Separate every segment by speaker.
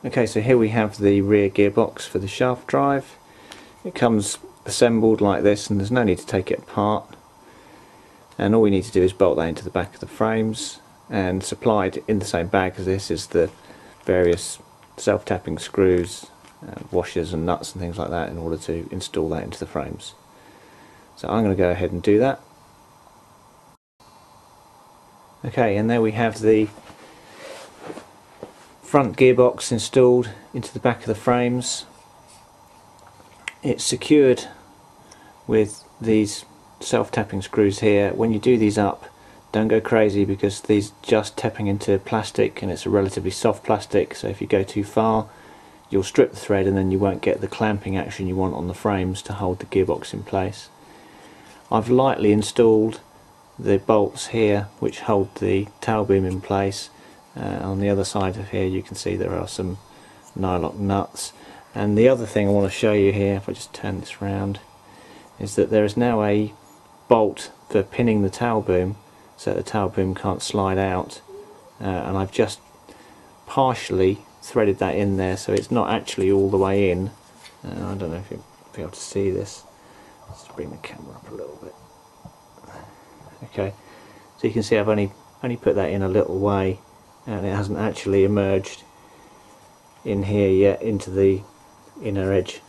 Speaker 1: Okay, so here we have the rear gearbox for the shaft drive. It comes assembled like this and there's no need to take it apart, and all we need to do is bolt that into the back of the frames, and supplied in the same bag as this is the various self-tapping screws, washers and nuts and things like that in order to install that into the frames. So I'm going to go ahead and do that. Okay, and there we have the front gearbox installed into the back of the frames. It's secured with these self-tapping screws here. When you do these up, don't go crazy because these just tapping into plastic, and it's a relatively soft plastic, so if you go too far you'll strip the thread and then you won't get the clamping action you want on the frames to hold the gearbox in place. I've lightly installed the bolts here which hold the tail boom in place. On the other side of here you can see there are some nylock nuts, and the other thing I want to show you here, if I just turn this round, is that there is now a bolt for pinning the tail boom so that the tail boom can't slide out, and I've just partially threaded that in there so it's not actually all the way in. I don't know if you'll be able to see this. Let's bring the camera up a little bit. Okay, so you can see I've only put that in a little way, and it hasn't actually emerged in here yet into the inner edge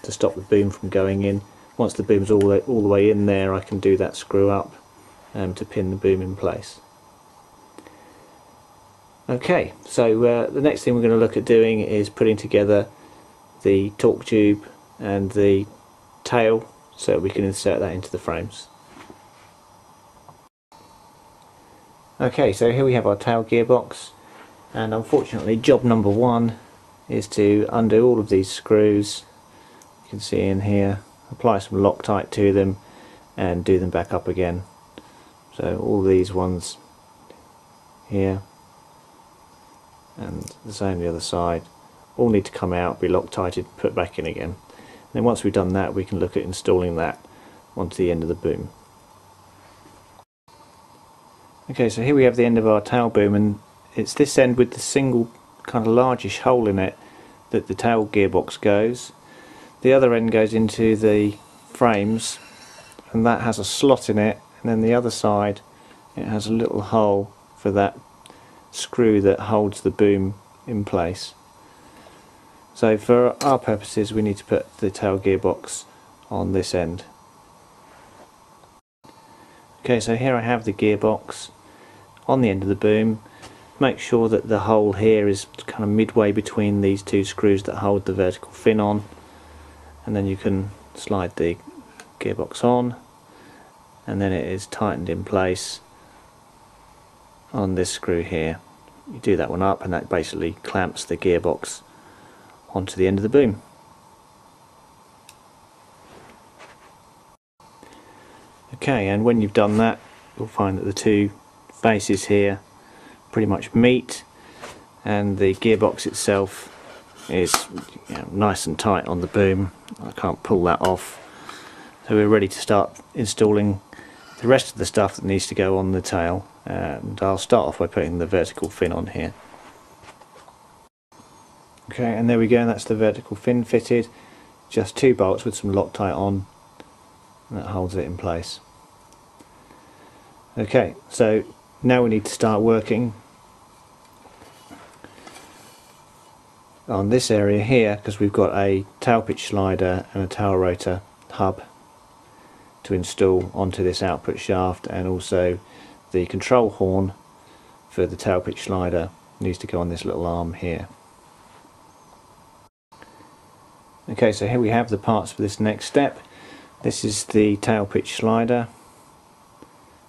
Speaker 1: to stop the boom from going in. Once the boom's all the way in there, I can do that screw up to pin the boom in place. Okay, so the next thing we're going to look at doing is putting together the torque tube and the tail so we can insert that into the frames. Okay, so here we have our tail gearbox, and unfortunately job number one is to undo all of these screws. You can see in here, apply some Loctite to them and do them back up again. So all these ones here and the same the other side all need to come out, be Loctited, put back in again. And then once we've done that, we can look at installing that onto the end of the boom. Okay, so here we have the end of our tail boom, and it's this end with the single kind of largish hole in it that the tail gearbox goes. The other end goes into the frames, and that has a slot in it, and then the other side it has a little hole for that screw that holds the boom in place. So for our purposes we need to put the tail gearbox on this end. Okay, so here I have the gearbox on the end of the boom. Make sure that the hole here is kind of midway between these two screws that hold the vertical fin on, and then you can slide the gearbox on, and then it is tightened in place on this screw here. You do that one up and that basically clamps the gearbox onto the end of the boom. Okay, and when you've done that, you'll find that the two bases here pretty much meet, and the gearbox itself is nice and tight on the boom. I can't pull that off, so we're ready to start installing the rest of the stuff that needs to go on the tail, and I'll start off by putting the vertical fin on here. Okay, and there we go, and that's the vertical fin fitted. Just two bolts with some Loctite on, and that holds it in place. Okay, so now we need to start working on this area here, because we've got a tail pitch slider and a tail rotor hub to install onto this output shaft, and also the control horn for the tail pitch slider needs to go on this little arm here. Okay, so here we have the parts for this next step. This is the tail pitch slider.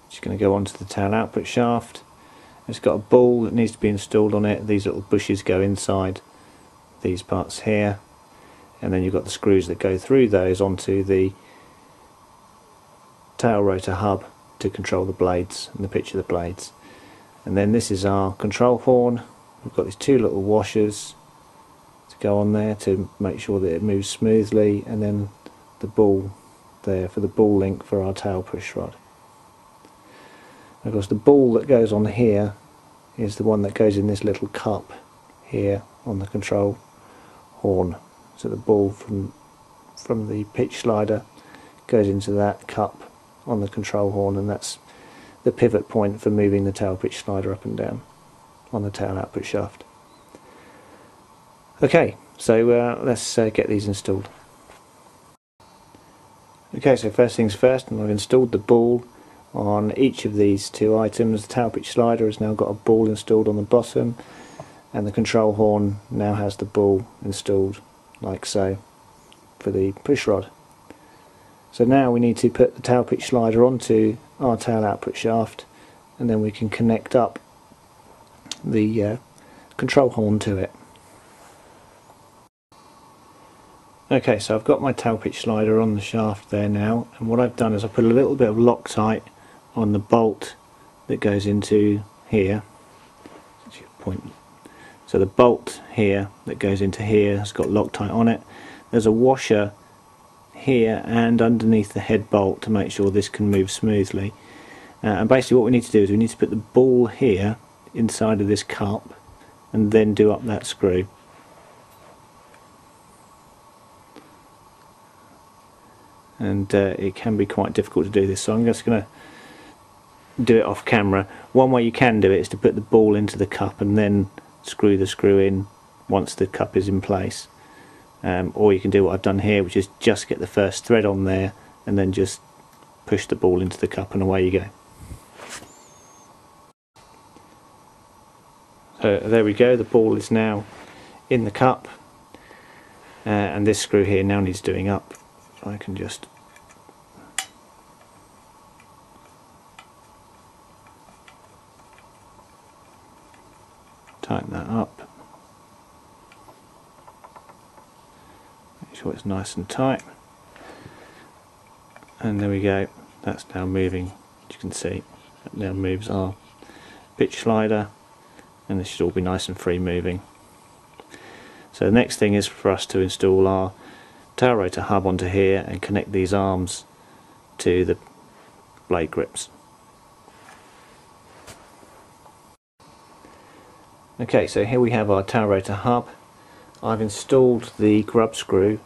Speaker 1: It's going to go onto the tail output shaft. It's got a ball that needs to be installed on it. These little bushes go inside these parts here, and then you've got the screws that go through those onto the tail rotor hub to control the blades and the pitch of the blades. And then this is our control horn. We've got these two little washers to go on there to make sure that it moves smoothly, and then the ball there for the ball link for our tail push rod. Of course, the ball that goes on here is the one that goes in this little cup here on the control horn. So the ball from the pitch slider goes into that cup on the control horn, and that's the pivot point for moving the tail pitch slider up and down on the tail output shaft. Okay, so let's get these installed. Okay, so first things first, and I've installed the ball on each of these two items. The tail pitch slider has now got a ball installed on the bottom, and the control horn now has the ball installed like so for the push rod. So now we need to put the tail pitch slider onto our tail output shaft, and then we can connect up the control horn to it. Okay, so I've got my tail pitch slider on the shaft there now, and what I've done is I put a little bit of Loctite on the bolt that goes into here. So the bolt here that goes into here has got Loctite on it. There's a washer here and underneath the head bolt to make sure this can move smoothly. And basically what we need to do is we need to put the ball here inside of this cup and then do up that screw. And it can be quite difficult to do this, so I'm just going to do it off camera. One way you can do it is to put the ball into the cup and then screw the screw in once the cup is in place. Or you can do what I've done here, which is just get the first thread on there and then just push the ball into the cup and away you go. So there we go, the ball is now in the cup, and this screw here now needs doing up. If I can just tighten that up, make sure it's nice and tight, and there we go, that's now moving. As you can see, that now moves our pitch slider, and this should all be nice and free moving. So the next thing is for us to install our tail rotor hub onto here and connect these arms to the blade grips. Okay, so here we have our tail rotor hub. I've installed the grub screw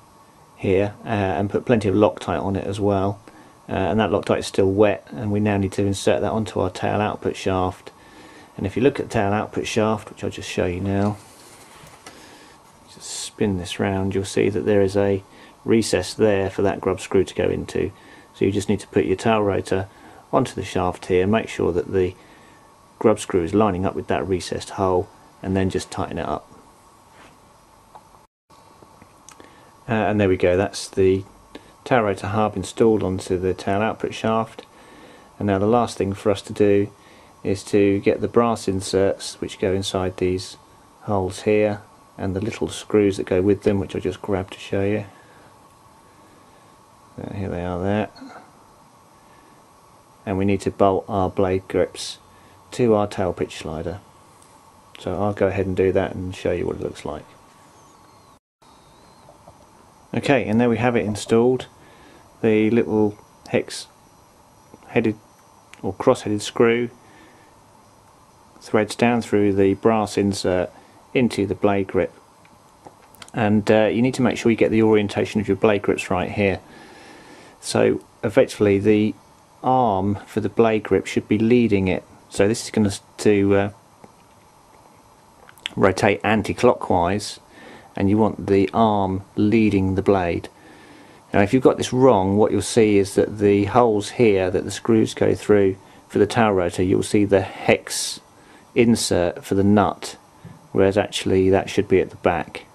Speaker 1: here and put plenty of Loctite on it as well, and that Loctite is still wet, and we now need to insert that onto our tail output shaft. And if you look at the tail output shaft, which I'll just show you now, just spin this round, you'll see that there is a recess there for that grub screw to go into. So you just need to put your tail rotor onto the shaft here, make sure that the grub screw is lining up with that recessed hole, and then just tighten it up. And there we go, that's the tail rotor hub installed onto the tail output shaft. And now the last thing for us to do is to get the brass inserts which go inside these holes here, and the little screws that go with them, which I'll just grab to show you. Here they are there. And we need to bolt our blade grips to our tail pitch slider. So I'll go ahead and do that and show you what it looks like. Okay, and there we have it installed. The little hex headed or cross headed screw threads down through the brass insert into the blade grip, and you need to make sure you get the orientation of your blade grips right here. So effectively the arm for the blade grip should be leading it, so this is going to rotate anti-clockwise, and you want the arm leading the blade. Now if you've got this wrong, what you'll see is that the holes here that the screws go through for the tail rotor, you'll see the hex insert for the nut, whereas actually that should be at the back.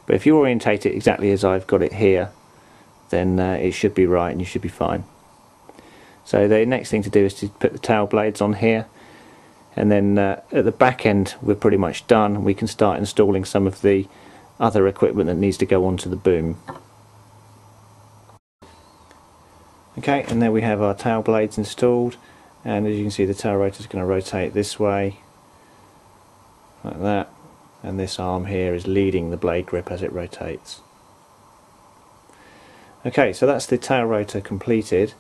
Speaker 1: But if you orientate it exactly as I've got it here, then it should be right and you should be fine. So the next thing to do is to put the tail blades on here, and then at the back end we're pretty much done. We can start installing some of the other equipment that needs to go onto the boom. Okay, and there we have our tail blades installed, and as you can see the tail rotor is going to rotate this way like that, and this arm here is leading the blade grip as it rotates. Okay, so that's the tail rotor completed.